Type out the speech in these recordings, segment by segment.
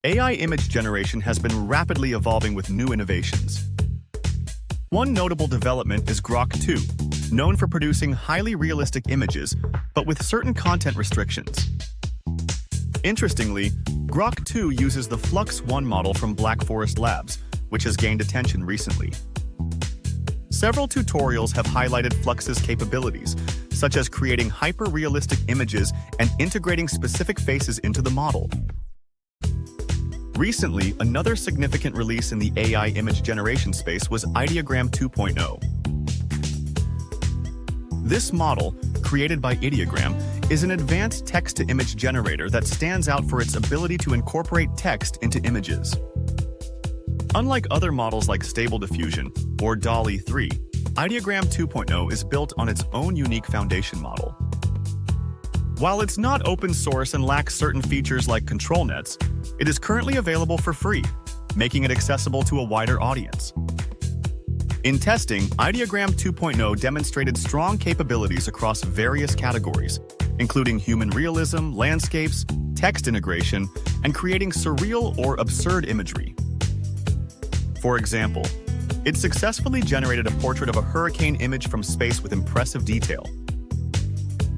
AI image generation has been rapidly evolving with new innovations. One notable development is Grok 2, known for producing highly realistic images, but with certain content restrictions. Interestingly, Grok 2 uses the Flux 1 model from Black Forest Labs, which has gained attention recently. Several tutorials have highlighted Flux's capabilities, such as creating hyper-realistic images and integrating specific faces into the model. Recently, another significant release in the AI image generation space was Ideogram 2.0. This model, created by Ideogram, is an advanced text-to-image generator that stands out for its ability to incorporate text into images. Unlike other models like Stable Diffusion or DALL-E 3, Ideogram 2.0 is built on its own unique foundation model. While it's not open source and lacks certain features like control nets, it is currently available for free, making it accessible to a wider audience. In testing, Ideogram 2.0 demonstrated strong capabilities across various categories, including human realism, landscapes, text integration, and creating surreal or absurd imagery. For example, it successfully generated a portrait of a hurricane image from space with impressive detail.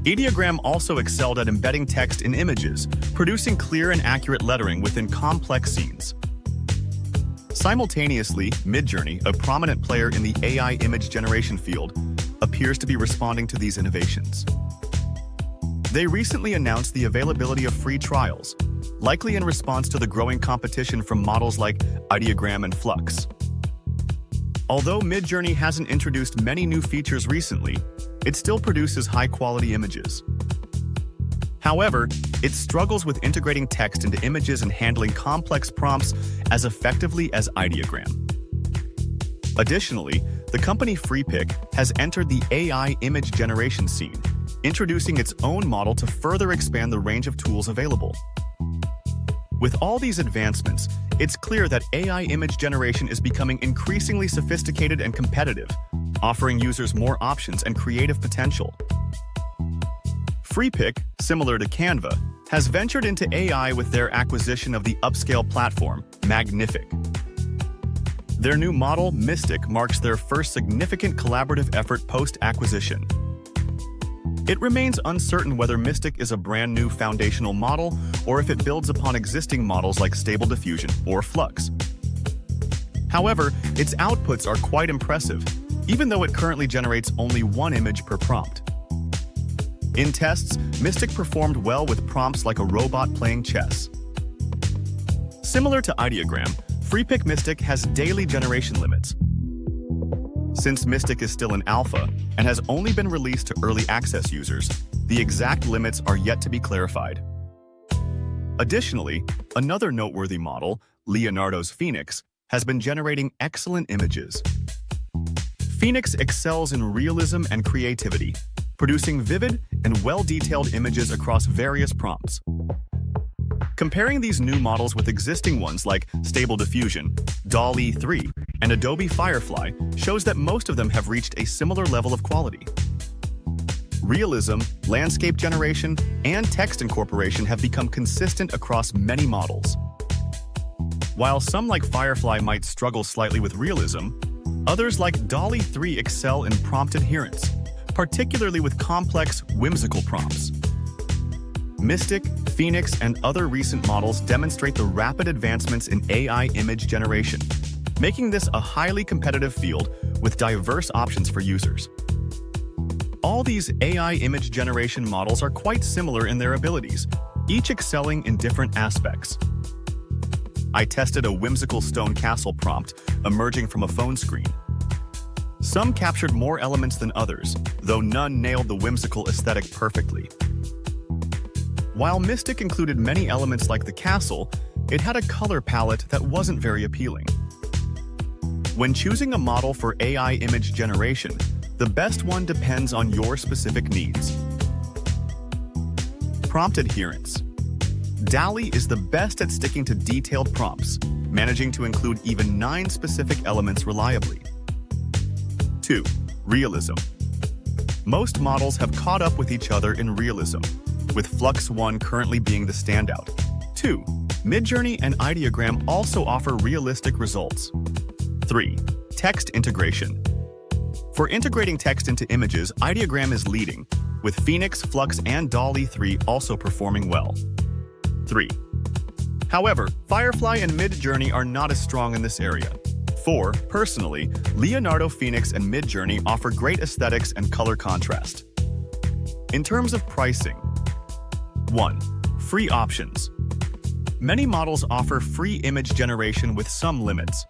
Ideogram also excelled at embedding text in images, producing clear and accurate lettering within complex scenes. Simultaneously, Midjourney, a prominent player in the AI image generation field, appears to be responding to these innovations. They recently announced the availability of free trials, likely in response to the growing competition from models like Ideogram and Flux. Although Midjourney hasn't introduced many new features recently, it still produces high-quality images. However, it struggles with integrating text into images and handling complex prompts as effectively as Ideogram. Additionally, the company FreePic has entered the AI image generation scene, introducing its own model to further expand the range of tools available. With all these advancements, it's clear that AI image generation is becoming increasingly sophisticated and competitive, offering users more options and creative potential. FreePic, similar to Canva, has ventured into AI with their acquisition of the upscale platform, Magnific. Their new model, Mystic, marks their first significant collaborative effort post-acquisition. It remains uncertain whether Mystic is a brand new foundational model or if it builds upon existing models like Stable Diffusion or Flux. However, its outputs are quite impressive, even though it currently generates only one image per prompt. In tests, Mystic performed well with prompts like a robot playing chess. Similar to Ideogram, FreePic Mystic has daily generation limits. Since Mystic is still in alpha and has only been released to early access users, the exact limits are yet to be clarified. Additionally, another noteworthy model, Leonardo's Phoenix, has been generating excellent images. Phoenix excels in realism and creativity, producing vivid and well-detailed images across various prompts. Comparing these new models with existing ones like Stable Diffusion, DALL-E 3, and Adobe Firefly shows that most of them have reached a similar level of quality. Realism, landscape generation, and text incorporation have become consistent across many models. While some like Firefly might struggle slightly with realism, others like DALL-E 3 excel in prompt adherence, particularly with complex, whimsical prompts. Mystic, Phoenix, and other recent models demonstrate the rapid advancements in AI image generation, making this a highly competitive field with diverse options for users. All these AI image generation models are quite similar in their abilities, each excelling in different aspects. I tested a whimsical stone castle prompt emerging from a phone screen. Some captured more elements than others, though none nailed the whimsical aesthetic perfectly. While Mystic included many elements like the castle, it had a color palette that wasn't very appealing. When choosing a model for AI image generation, the best one depends on your specific needs. Prompt adherence. DALL-E is the best at sticking to detailed prompts, managing to include even 9 specific elements reliably. 2. Realism. Most models have caught up with each other in realism, with Flux 1 currently being the standout. 2. Midjourney and Ideogram also offer realistic results. 3. Text integration. For integrating text into images, Ideogram is leading, with Phoenix, Flux, and DALL-E 3 also performing well. 3. However, Firefly and Midjourney are not as strong in this area. 4. Personally, Leonardo Phoenix and Midjourney offer great aesthetics and color contrast. In terms of pricing, 1. Free options. Many models offer free image generation with some limits.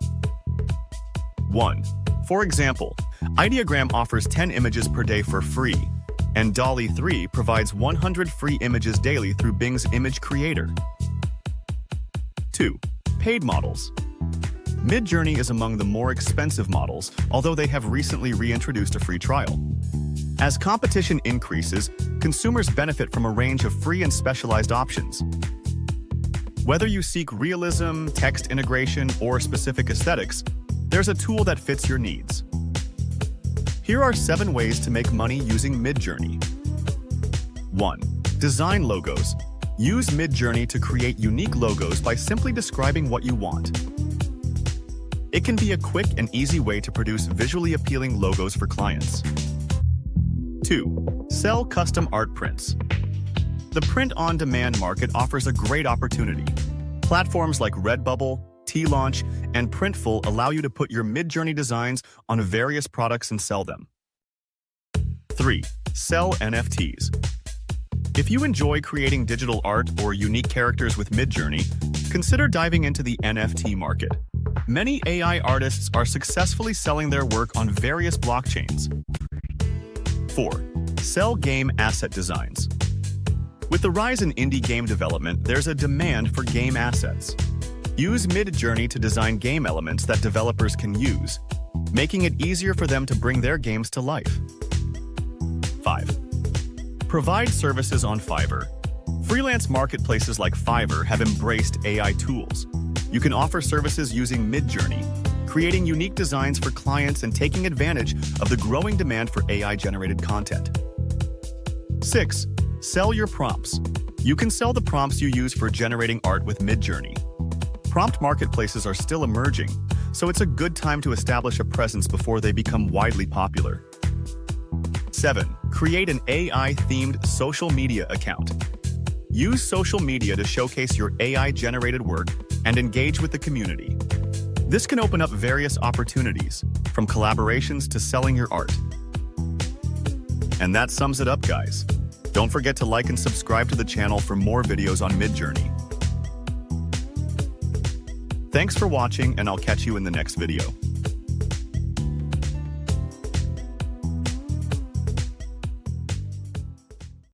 1. For example, Ideogram offers 10 images per day for free, and DALL-E 3 provides 100 free images daily through Bing's Image Creator. 2. Paid models. Midjourney is among the more expensive models, although they have recently reintroduced a free trial. As competition increases, consumers benefit from a range of free and specialized options. Whether you seek realism, text integration, or specific aesthetics, there's a tool that fits your needs. Here are 7 ways to make money using Midjourney. 1. Design logos. Use Midjourney to create unique logos by simply describing what you want. It can be a quick and easy way to produce visually appealing logos for clients. 2. Sell custom art prints. The print-on-demand market offers a great opportunity. Platforms like Redbubble, T-Launch, and Printful allow you to put your Midjourney designs on various products and sell them. 3. Sell NFTs. If you enjoy creating digital art or unique characters with Midjourney, consider diving into the NFT market. Many AI artists are successfully selling their work on various blockchains. 4. Sell game asset designs. With the rise in indie game development, there's a demand for game assets. Use Midjourney to design game elements that developers can use, making it easier for them to bring their games to life. 5. Provide services on Fiverr. Freelance marketplaces like Fiverr have embraced AI tools. You can offer services using Midjourney, creating unique designs for clients and taking advantage of the growing demand for AI-generated content. 6. Sell your prompts. You can sell the prompts you use for generating art with Midjourney. Prompt marketplaces are still emerging, so it's a good time to establish a presence before they become widely popular. 7. Create an AI-themed social media account. Use social media to showcase your AI-generated work and engage with the community. This can open up various opportunities, from collaborations to selling your art. And that sums it up, guys. Don't forget to like and subscribe to the channel for more videos on Midjourney. Thanks for watching, and I'll catch you in the next video.